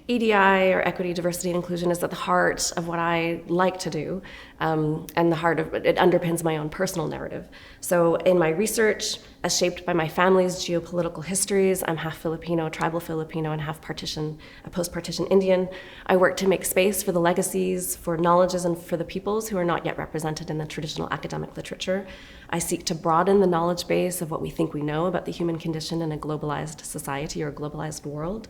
EDI, or equity, diversity, and inclusion, is at the heart of what I like to do, and the heart of it underpins my own personal narrative. So in my research, as shaped by my family's geopolitical histories, I'm half Filipino, tribal Filipino, and half post-partition Indian. I work to make space for the legacies, for knowledges, and for the peoples who are not yet represented in the traditional academic literature. I seek to broaden the knowledge base of what we think we know about the human condition in a globalized society or a globalized world.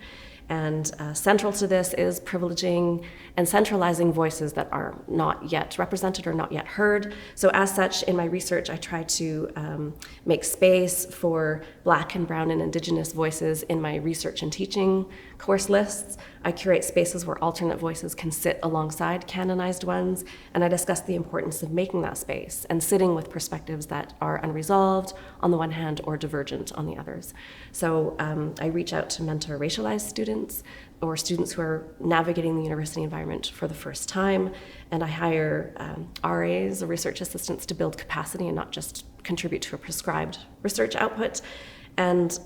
And central to this is privileging and centralizing voices that are not yet represented or not yet heard. So as such, in my research, I try to make space for Black and Brown and Indigenous voices in my research and teaching course lists. I curate spaces where alternate voices can sit alongside canonized ones, and I discuss the importance of making that space and sitting with perspectives that are unresolved on the one hand or divergent on the others. So I reach out to mentor racialized students or students who are navigating the university environment for the first time, and I hire RAs, or research assistants, to build capacity and not just contribute to a prescribed research output. And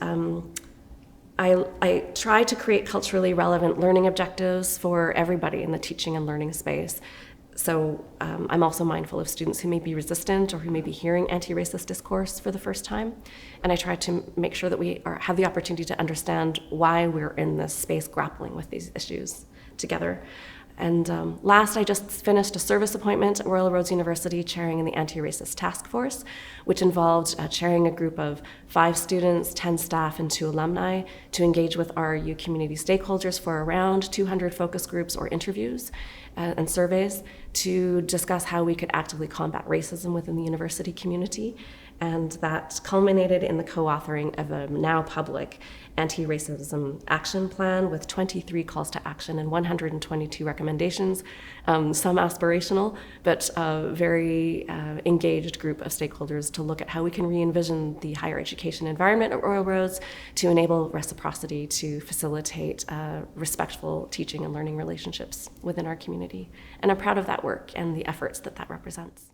I try to create culturally relevant learning objectives for everybody in the teaching and learning space. So I'm also mindful of students who may be resistant or who may be hearing anti-racist discourse for the first time. And I try to make sure that we have the opportunity to understand why we're in this space grappling with these issues together. And last, I just finished a service appointment at Royal Roads University chairing in the Anti-Racist Task Force, which involved chairing a group of 5 students, 10 staff, and 2 alumni to engage with RRU community stakeholders for around 200 focus groups or interviews and surveys to discuss how we could actively combat racism within the university community. And that culminated in the co-authoring of a now public anti-racism action plan with 23 calls to action and 122 recommendations, some aspirational, but a very engaged group of stakeholders to look at how we can re-envision the higher education environment at Royal Roads to enable reciprocity, to facilitate respectful teaching and learning relationships within our community. And I'm proud of that work and the efforts that that represents.